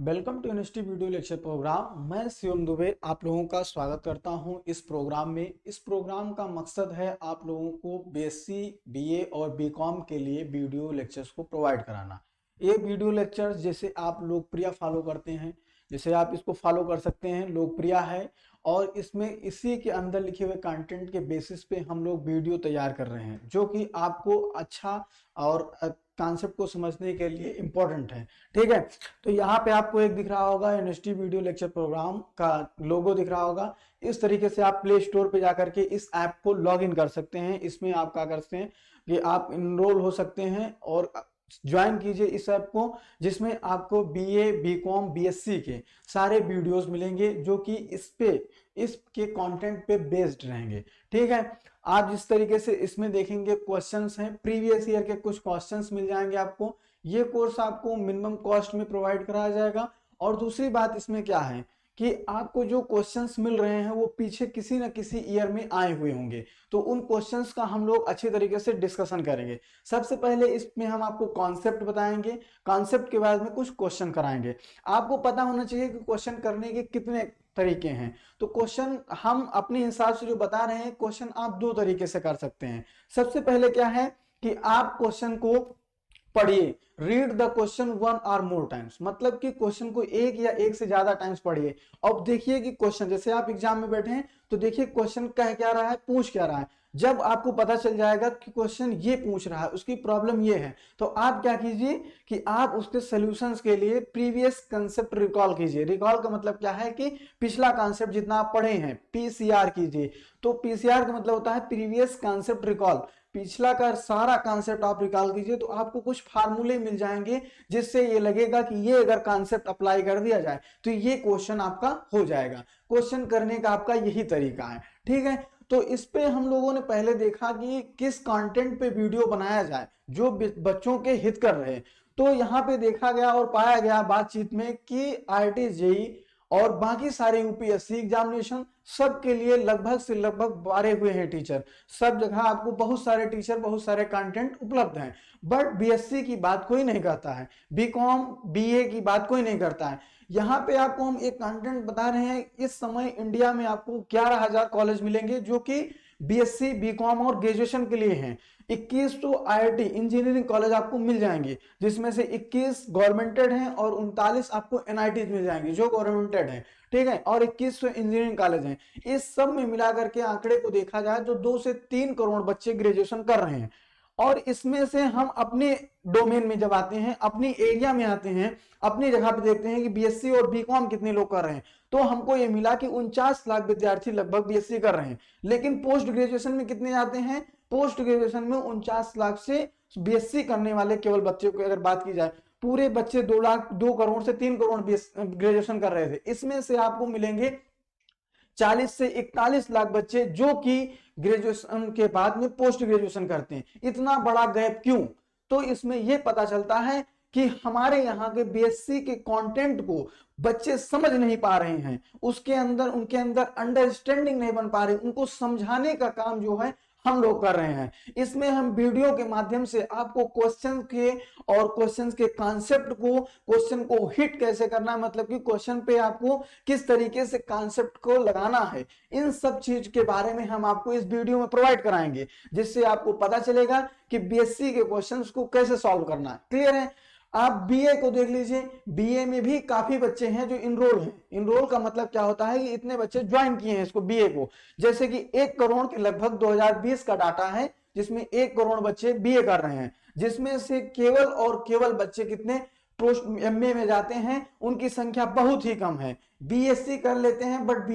Welcome to university video lecture program. मैं शिवम दुबे आप लोगों का स्वागत करता हूं इस प्रोग्राम में। इस प्रोग्राम का मकसद है आप लोगों को बीएससी, बीए और बीकॉम के लिए वीडियो लेक्चर्स को प्रोवाइड कराना। ये वीडियो लेक्चर्स जैसे आप लोकप्रिय फॉलो करते हैं, जैसे आप इसको फॉलो कर सकते हैं, लोकप्रिय है और इसमें इसी के अंदर लिखे हुए कंटेंट के बेसिस पे हम लोग वीडियो तैयार कर रहे हैं जो कि आपको अच्छा और कॉन्सेप्ट को समझने के लिए इम्पोर्टेंट है। ठीक है, तो यहाँ पे आपको एक दिख रहा होगा यूनिवर्सिटी वीडियो लेक्चर प्रोग्राम का लोगो दिख रहा होगा। इस तरीके से आप प्ले स्टोर पे जाकर के इस ऐप को लॉग इन कर सकते हैं। इसमें आप क्या करते हैं कि आप इनरोल हो सकते हैं और ज्वाइन कीजिए इस ऐप को, जिसमें आपको बीए, बीकॉम, बीएससी के सारे वीडियोस मिलेंगे जो कि इसके कंटेंट पे बेस्ड रहेंगे। ठीक है, आप जिस तरीके से इसमें देखेंगे क्वेश्चंस हैं, प्रीवियस ईयर के कुछ क्वेश्चंस मिल जाएंगे आपको। ये कोर्स आपको मिनिमम कॉस्ट में प्रोवाइड कराया जाएगा। और दूसरी बात इसमें क्या है कि आपको जो क्वेश्चंस मिल रहे हैं वो पीछे किसी न किसी ईयर में आए हुए होंगे, तो उन क्वेश्चंस का हम लोग अच्छे तरीके से डिस्कशन करेंगे। सबसे पहले इसमें हम आपको कॉन्सेप्ट बताएंगे, कॉन्सेप्ट के बाद में कुछ क्वेश्चन कराएंगे। आपको पता होना चाहिए कि क्वेश्चन करने के कितने तरीके हैं। तो क्वेश्चन हम अपने हिसाब से जो बता रहे हैं, क्वेश्चन आप दो तरीके से कर सकते हैं। सबसे पहले क्या है कि आप क्वेश्चन को पढ़िए, रीड द क्वेश्चन वन और मोर टाइम्स, मतलब कि क्वेश्चन को एक या एक से ज्यादा टाइम्स पढ़िए। अब देखिए कि क्वेश्चन, जैसे आप एग्जाम में बैठे हैं तो देखिए क्वेश्चन कह क्या रहा है, पूछ क्या रहा है। जब आपको पता चल जाएगा कि क्वेश्चन ये पूछ रहा है, उसकी प्रॉब्लम ये है, तो आप क्या कीजिए कि आप उसके सॉल्यूशंस के लिए प्रीवियस कंसेप्ट रिकॉल कीजिए। रिकॉल का मतलब क्या है कि पिछला कंसेप्ट जितना आप पढ़े हैं, पीसीआर कीजिए। तो पीसीआर का मतलब होता है प्रीवियस कंसेप्ट रिकॉल। पिछला का सारा कॉन्सेप्ट आप रिकॉल कीजिए तो आपको कुछ फार्मूले मिल जाएंगे जिससे ये लगेगा कि ये अगर कॉन्सेप्ट अप्लाई कर दिया जाए तो ये क्वेश्चन आपका हो जाएगा। क्वेश्चन करने का आपका यही तरीका है। ठीक है, तो इस पे हम लोगों ने पहले देखा कि किस कंटेंट पे वीडियो बनाया जाए जो बच्चों के हित कर रहे। तो यहाँ पे देखा गया और पाया गया बातचीत में कि आईआईटी जेईई और बाकी सारे यूपीएससी एग्जामिनेशन सब के लिए लगभग से लगभग बारे हुए हैं टीचर। सब जगह आपको बहुत सारे टीचर, बहुत सारे कंटेंट उपलब्ध हैं। बट बीएससी की बात कोई नहीं करता है, बीकॉम, बीए की बात कोई नहीं करता है। यहाँ पे आपको हम एक कंटेंट बता रहे हैं, इस समय इंडिया में आपको 11,000 कॉलेज मिलेंगे जो कि बीएससी, बीकॉम और ग्रेजुएशन के लिए हैं। 21 तो आईआईटी इंजीनियरिंग कॉलेज आपको मिल जाएंगे, जिसमें से 21 गवर्नमेंटेड हैं और 39 आपको एनआईटी मिल जाएंगे जो गवर्नमेंटेड हैं। ठीक है, और 21 इंजीनियरिंग कॉलेज हैं। इस सब में मिलाकर के आंकड़े को देखा जाए तो 2 से 3 करोड़ बच्चे ग्रेजुएशन कर रहे हैं। और इसमें से हम अपने डोमेन में जब आते हैं, अपनी एरिया में आते हैं, अपनी जगह पे देखते हैं कि बीएससी और बीकॉम कितने लोग कर रहे हैं, तो हमको ये मिला कि 49 लाख विद्यार्थी लगभग बीएससी कर रहे हैं। लेकिन पोस्ट ग्रेजुएशन में कितने आते हैं, पोस्ट ग्रेजुएशन में 49 लाख से बीएससी करने वाले केवल बच्चों की अगर बात की जाए, पूरे बच्चे 2 करोड़ से 3 करोड़ ग्रेजुएशन कर रहे थे। इसमें से आपको मिलेंगे 40 से 41 लाख बच्चे जो कि ग्रेजुएशन के बाद में पोस्ट ग्रेजुएशन करते हैं। इतना बड़ा गैप क्यों? तो इसमें यह पता चलता है कि हमारे यहाँ के बीएससी के कंटेंट को बच्चे समझ नहीं पा रहे हैं, उनके अंदर अंडरस्टैंडिंग नहीं बन पा रही, उनको समझाने का काम जो है हम लोग कर रहे हैं। इसमें हम वीडियो के माध्यम से आपको क्वेश्चन के और क्वेश्चन के कॉन्सेप्ट को, क्वेश्चन को हिट कैसे करना है, मतलब कि क्वेश्चन पे आपको किस तरीके से कॉन्सेप्ट को लगाना है, इन सब चीज के बारे में हम आपको इस वीडियो में प्रोवाइड कराएंगे, जिससे आपको पता चलेगा कि बीएससी के क्वेश्चंस को कैसे सॉल्व करना है। क्लियर है? आप बीए को देख लीजिए, बीए में भी काफी बच्चे हैं जो इनरोल हैं। इनरोल का मतलब क्या होता है कि इतने बच्चे ज्वाइन किए हैं इसको, बीए को। जैसे कि 1 करोड़ के लगभग 2020 का डाटा है जिसमें 1 करोड़ बच्चे बीए कर रहे हैं, जिसमें से केवल और केवल बच्चे कितने पोस्ट एमए में जाते हैं, उनकी संख्या बहुत ही कम है। बीएससी कर लेते हैं बट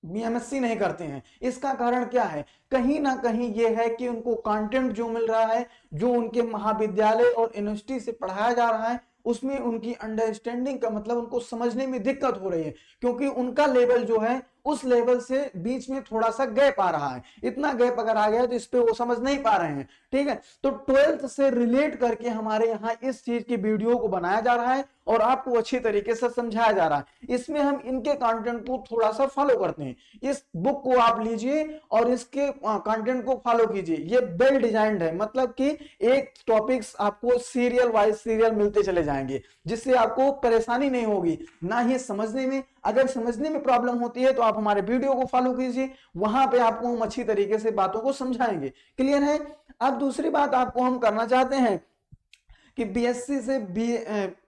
बीएमएससी नहीं करते हैं। इसका कारण क्या है? कहीं ना कहीं यह है कि उनको कंटेंट जो मिल रहा है, जो उनके महाविद्यालय और यूनिवर्सिटी से पढ़ाया जा रहा है, उसमें उनकी अंडरस्टैंडिंग का मतलब उनको समझने में दिक्कत हो रही है, क्योंकि उनका लेवल जो है उस लेवल से बीच में थोड़ा सा गैप आ रहा है। इतना गैप अगर आ गया तो इस पे वो समझ नहीं पा रहे हैं, ठीक है। तो 12th से रिलेट करके हमारे यहाँ इस चीज की वीडियो को बनाया जा रहा है और आपको अच्छी तरीके से समझाया जा रहा है। इसमें हम इनके कंटेंट को थोड़ा सा फॉलो करते हैं। इस बुक को आप लीजिए और इसके कंटेंट को फॉलो कीजिए। ये वेल डिजाइंड है, मतलब कि एक टॉपिक्स आपको सीरियल वाइज सीरियल मिलते चले जाएंगे, जिससे आपको परेशानी नहीं होगी ना ही समझने में। अगर समझने में प्रॉब्लम होती है तो आप हमारे वीडियो को फॉलो कीजिए, वहां पे आपको हम अच्छी तरीके से बातों को समझाएंगे। क्लियर है। अब दूसरी बात आपको हम करना चाहते हैं कि बीएससी से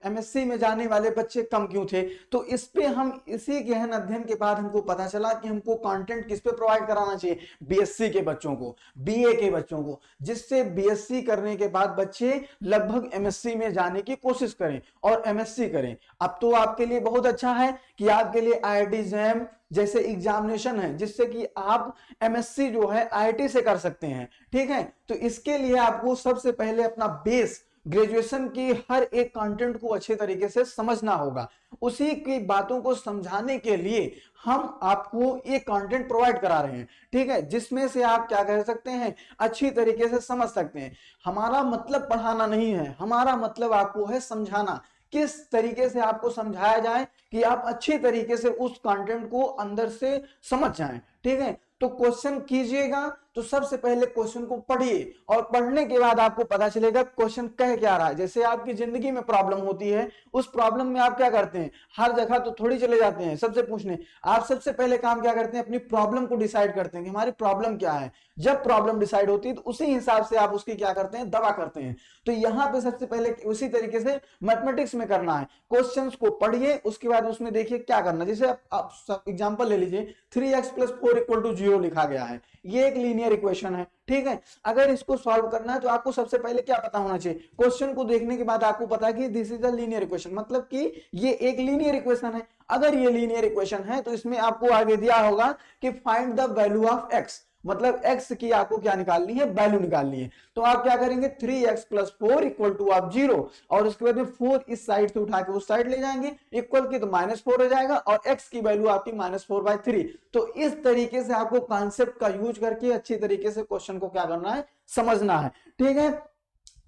एमएससी में जाने वाले बच्चे कम क्यों थे। तो इस पे हम इसी गहन अध्ययन के बाद हमको पता चला कि हमको कंटेंट किस पे प्रोवाइड कराना चाहिए, बीएससी के बच्चों को, बीए के बच्चों को, जिससे बीएससी करने के बाद बच्चे लगभग एमएससी में जाने की कोशिश करें और एमएससी करें। अब तो आपके लिए बहुत अच्छा है कि आपके लिए आईआईटी जैम जैसे एग्जामिनेशन है, जिससे कि आप एमएससी जो है आईआईटी से कर सकते हैं, ठीक है। तो इसके लिए आपको सबसे पहले अपना बेस ग्रेजुएशन की हर एक कंटेंट को अच्छे तरीके से समझना होगा। उसी की बातों को समझाने के लिए हम आपको एक कंटेंट प्रोवाइड करा रहे हैं, ठीक है, जिसमें से आप क्या कह सकते हैं, अच्छी तरीके से समझ सकते हैं। हमारा मतलब पढ़ाना नहीं है, हमारा मतलब आपको है समझाना। किस तरीके से आपको समझाया जाए कि आप अच्छी तरीके से उस कंटेंट को अंदर से समझ जाएं, ठीक है। तो क्वेश्चन कीजिएगा तो सबसे पहले क्वेश्चन को पढ़िए और पढ़ने के बाद आपको पता चलेगा क्वेश्चन कह क्या रहा है। जैसे आपकी जिंदगी में प्रॉब्लम होती है, उस प्रॉब्लम में आप क्या करते हैं, हर जगह तो थोड़ी चले जाते हैं सबसे पूछने। आप सबसे पहले काम क्या करते हैं, अपनी प्रॉब्लम को डिसाइड करते हैं कि हमारी प्रॉब्लम क्या है। जब प्रॉब्लम डिसाइड होती है तो उसी हिसाब से आप उसकी क्या करते हैं, दवा करते हैं। तो यहाँ पे सबसे पहले उसी तरीके से मैथमेटिक्स में करना है। क्वेश्चंस को पढ़िए, उसके बाद उसमें देखिए क्या करना। जैसे आप एग्जांपल ले लीजिए, 3x + 4 = 0 लिखा गया है, ये एक लीनियर इक्वेशन है, ठीक है। अगर इसको सॉल्व करना है तो आपको सबसे पहले क्या पता होना चाहिए, क्वेश्चन को देखने के बाद आपको पता है कि this is a linear equation, मतलब कि ये एक लीनियर इक्वेशन है। अगर ये लीनियर इक्वेशन है तो इसमें आपको आगे दिया होगा कि find the value of x, मतलब x की आपको क्या निकालनी है, वैल्यू निकालनी है। तो आप क्या करेंगे, 3x + 4 = 0 और उसके बाद में 4 इस साइड से उठा के उस साइड ले जाएंगे, इक्वल की तो -4 हो जाएगा और x की वैल्यू आपकी -4/3। तो इस तरीके से आपको कॉन्सेप्ट का यूज करके अच्छी तरीके से क्वेश्चन को क्या करना है, समझना है, ठीक है।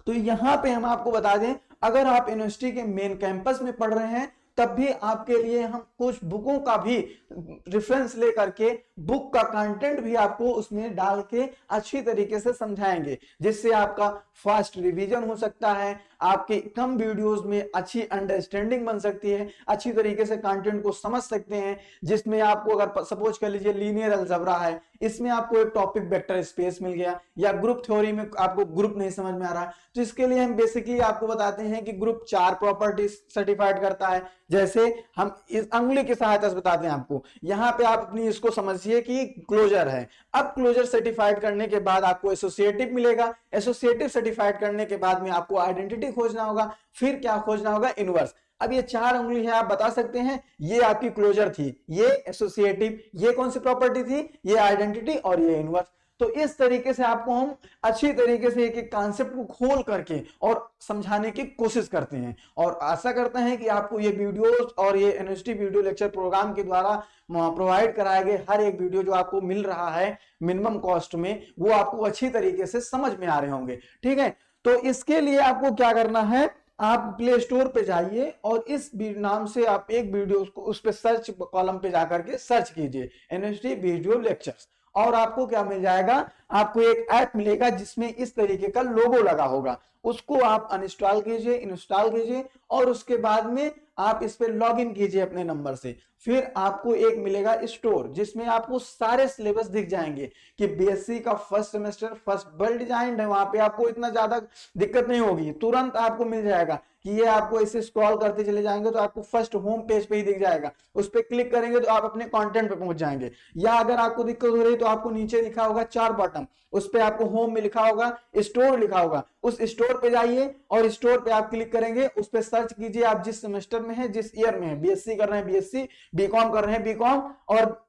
तो यहां पे हम आपको बता दें, अगर आप यूनिवर्सिटी के मेन कैंपस में पढ़ रहे हैं तब भी आपके लिए हम कुछ बुकों का भी रेफरेंस लेकर के बुक का कंटेंट भी आपको उसमें डाल के अच्छी तरीके से समझाएंगे, जिससे आपका फास्ट रिवीजन हो सकता है, आपके कम वीडियोस में अच्छी अंडरस्टैंडिंग बन सकती है, अच्छी तरीके से कंटेंट को समझ सकते हैं। जिसमें आपको अगर सपोज कर लीजिए लीनियर अलजेब्रा है, इसमें आपको एक टॉपिक वेक्टर स्पेस मिल गया, या ग्रुप थ्योरी में आपको ग्रुप नहीं समझ में आ रहा है, तो इसके लिए हम बेसिकली आपको बताते हैं कि ग्रुप 4 प्रॉपर्टीज सर्टिफाइड करता है। जैसे हम इस अंगुली की सहायता से बताते हैं आपको, यहाँ पे आप अपनी इसको समझिए कि क्लोजर है। अब क्लोजर सर्टिफाइड करने के बाद आपको एसोसिएटिव मिलेगा, एसोसिएटिव सर्टिफाइड करने के बाद में आपको आइडेंटिटी खोजना होगा, फिर क्या खोजना होगा, इनवर्स। अब ये 4 उंगली है, आप बता सकते हैं ये आपकी क्लोजर थी, ये एसोसिएटिव, ये कौन सी प्रॉपर्टी थी, ये आइडेंटिटी, और ये इनवर्स। तो इस तरीके से आपको हम अच्छी तरीके से एक एक कॉन्सेप्ट को खोल करके और समझाने की कोशिश करते हैं, और आशा करते हैं कि आपको ये वीडियोस और ये यूनिवर्सिटी वीडियो लेक्चर प्रोग्राम के द्वारा प्रोवाइड कराए गए हर एक वीडियो जो आपको मिल रहा है मिनिमम कॉस्ट में, वो आपको अच्छी तरीके से समझ में आ रहे होंगे, ठीक है। तो इसके लिए आपको क्या करना है, आप प्ले स्टोर पे जाइए और इस नाम से आप एक वीडियो उस पे सर्च कॉलम पे जाकर के सर्च कीजिए यूनिवर्सिटी वीडियो लेक्चर्स, और आपको क्या मिल जाएगा, आपको एक ऐप मिलेगा जिसमें इस तरीके का लोगो लगा होगा। उसको आप अनइंस्टॉल कीजिए, इंस्टॉल कीजिए, और उसके बाद में आप इस पे लॉग इन कीजिए अपने नंबर से। फिर आपको एक मिलेगा स्टोर, जिसमें आपको सारे सिलेबस दिख जाएंगे कि बीएससी का first semester first well designed है, वहां पे आपको इतना ज्यादा दिक्कत नहीं होगी, तुरंत आपको मिल जाएगा कि ये आपको ऐसे स्क्रॉल करते चले जाएंगे तो आपको फर्स्ट होम पेज पे ही दिख जाएगा, उस पर क्लिक करेंगे तो आप अपने कंटेंट पे पहुंच जाएंगे। या अगर आपको दिक्कत हो रही तो आपको नीचे लिखा होगा 4 बटन, उस पर आपको होम में लिखा होगा स्टोर लिखा होगा, उस स्टोर पे जाइए और स्टोर पे आप क्लिक करेंगे, उस पर सर्च कीजिए आप जिस सेमेस्टर में है, जिस ईयर में है, बीएससी कर रहे हैं बीएससी, बीकॉम कर रहे हैं बीकॉम, और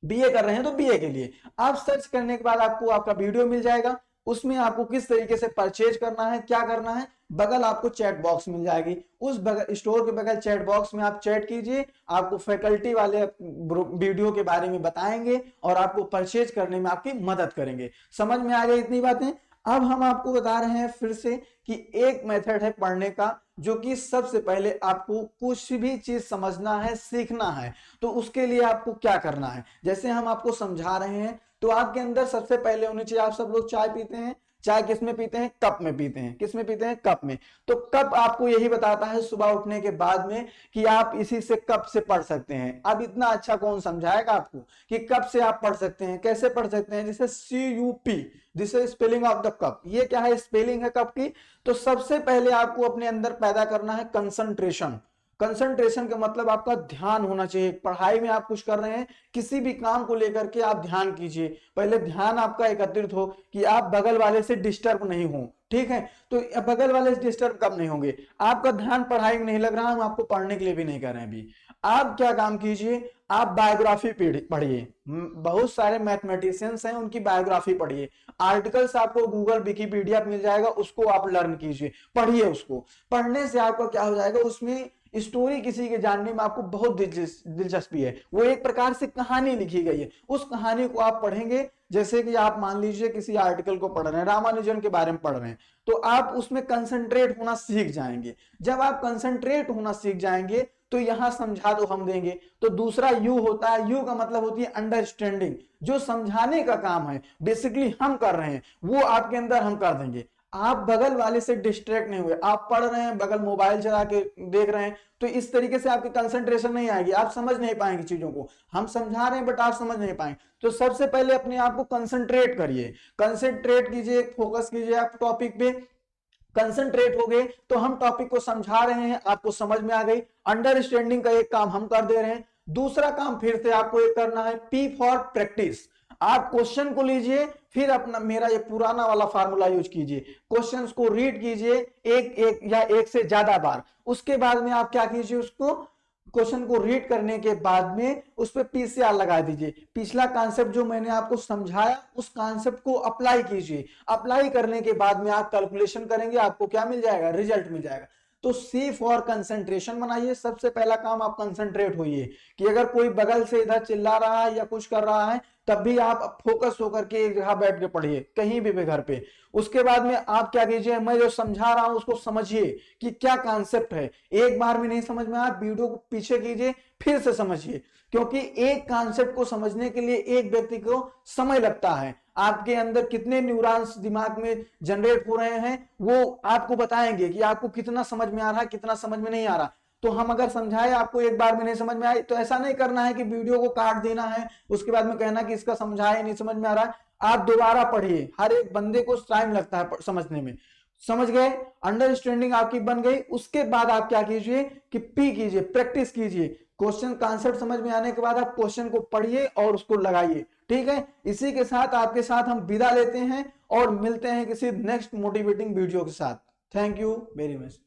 बीए कर रहे हैं तो बीए के लिए आप सर्च करने के बाद आपको आपका वीडियो मिल जाएगा। उसमें आपको किस तरीके से परचेज करना है, क्या करना है, बगल आपको चैट बॉक्स मिल जाएगी। उस बगल स्टोर के बगल चैट बॉक्स में आप चैट कीजिए, आपको फैकल्टी वाले वीडियो के बारे में बताएंगे और आपको परचेज करने में आपकी मदद करेंगे। समझ में आ गई इतनी बातें। अब हम आपको बता रहे हैं फिर से कि एक मेथड है पढ़ने का, जो कि सबसे पहले आपको कुछ भी चीज समझना है, सीखना है, तो उसके लिए आपको क्या करना है, जैसे हम आपको समझा रहे हैं। तो आपके अंदर सबसे पहले होनी चाहिए, आप सब लोग चाय पीते हैं, चाय किस में पीते हैं, कप में पीते हैं, किस में पीते हैं, कप में। तो कप आपको यही बताता है सुबह उठने के बाद में कि आप इसी से कप से पढ़ सकते हैं। अब इतना अच्छा कौन समझाएगा आपको कि कप से आप पढ़ सकते हैं, कैसे पढ़ सकते हैं, जैसे CUP, this is spelling of the cup. ये क्या है, स्पेलिंग है कप की। तो सबसे पहले आपको अपने अंदर पैदा करना है कंसंट्रेशन। कंसंट्रेशन का मतलब आपका ध्यान होना चाहिए। पढ़ाई में आप कुछ कर रहे हैं, किसी भी काम को लेकर के आप ध्यान कीजिए, पहले ध्यान आपका एकत्रित हो कि आप बगल वाले से डिस्टर्ब नहीं हो। ठीक है, तो बगल वाले से डिस्टर्ब कब नहीं होंगे, आपका ध्यान पढ़ाई में नहीं लग रहा, हम आपको पढ़ने के लिए भी नहीं कर रहे हैं अभी। आप क्या काम कीजिए, आप बायोग्राफी पढ़िए, बहुत सारे मैथमेटिशियंस हैं, उनकी बायोग्राफी पढ़िए। आर्टिकल्स आपको गूगल विकिपीडिया मिल जाएगा, उसको आप लर्न कीजिए, पढ़िए। उसको पढ़ने से आपका क्या हो जाएगा, उसमें स्टोरी किसी के जानने में आपको बहुत दिलचस्पी है, वो एक प्रकार से कहानी लिखी गई है, उस कहानी को आप पढ़ेंगे। जैसे कि आप मान लीजिए किसी आर्टिकल को पढ़ रहे हैं, रामानुजन के बारे में पढ़ रहे हैं, तो आप उसमें कंसंट्रेट होना सीख जाएंगे। जब आप कंसंट्रेट होना सीख जाएंगे तो यहां समझा दो हम देंगे। तो दूसरा यू होता है, यू का मतलब होती है अंडरस्टैंडिंग, जो समझाने का काम है बेसिकली हम कर रहे हैं, वो आपके अंदर हम कर देंगे। आप बगल वाले से डिस्ट्रैक्ट नहीं हुए, आप पढ़ रहे हैं, बगल मोबाइल चला के देख रहे हैं, तो इस तरीके से आपकी कंसंट्रेशन नहीं आएगी, आप समझ नहीं पाएंगे चीजों को। हम समझा रहे हैं बट आप समझ नहीं पाएंगे। तो सबसे पहले अपने आप को कंसंट्रेट करिए, कंसंट्रेट कीजिए, फोकस कीजिए आप टॉपिक पे। कंसंट्रेट हो गए तो हम टॉपिक को समझा रहे हैं, आपको समझ में आ गई, अंडरस्टैंडिंग का एक काम हम कर दे रहे हैं। दूसरा काम फिर से आपको एक करना है, P फॉर प्रैक्टिस। आप क्वेश्चन को लीजिए, फिर अपना मेरा ये पुराना वाला फार्मूला यूज कीजिए, क्वेश्चंस को रीड कीजिए एक एक या एक से ज्यादा बार। उसके बाद में आप क्या कीजिए, उसको क्वेश्चन को रीड करने के बाद में उस पर PCR लगा दीजिए। पिछला कॉन्सेप्ट जो मैंने आपको समझाया उस कॉन्सेप्ट को अप्लाई कीजिए। अप्लाई करने के बाद में आप कैलकुलेशन करेंगे, आपको क्या मिल जाएगा, रिजल्ट मिल जाएगा। तो C फॉर कंसंट्रेशन बनाइए। सबसे पहला काम आप कंसंट्रेट होइए कि अगर कोई बगल से इधर चिल्ला रहा है या कुछ कर रहा है, तब भी आप फोकस होकर के एक जगह बैठ के पढ़िए, कहीं भी घर पे। उसके बाद में आप क्या कीजिए, मैं जो समझा रहा हूं उसको समझिए कि क्या कॉन्सेप्ट है। एक बार में नहीं समझ में आया, वीडियो को पीछे कीजिए, फिर से समझिए, क्योंकि एक कॉन्सेप्ट को समझने के लिए एक व्यक्ति को समय लगता है। आपके अंदर कितने न्यूरॉन्स दिमाग में जनरेट हो रहे हैं वो आपको बताएंगे कि आपको कितना समझ में आ रहा है, कितना समझ में नहीं आ रहा। तो हम अगर समझाए आपको एक बार में नहीं समझ में आए, तो ऐसा नहीं करना है कि वीडियो को काट देना है, उसके बाद में कहना कि इसका समझाए नहीं समझ में आ रहा है। आप दोबारा पढ़िए, हर एक बंदे को टाइम लगता है समझने में। समझ गए, अंडरस्टैंडिंग आपकी बन गई। उसके बाद आप क्या कीजिए कि P कीजिए, प्रैक्टिस कीजिए। क्वेश्चन कॉन्सेप्ट समझ में आने के बाद आप क्वेश्चन को पढ़िए और उसको लगाइए। ठीक है, इसी के साथ आपके साथ हम विदा लेते हैं और मिलते हैं किसी नेक्स्ट मोटिवेटिंग वीडियो के साथ। Thank you very much.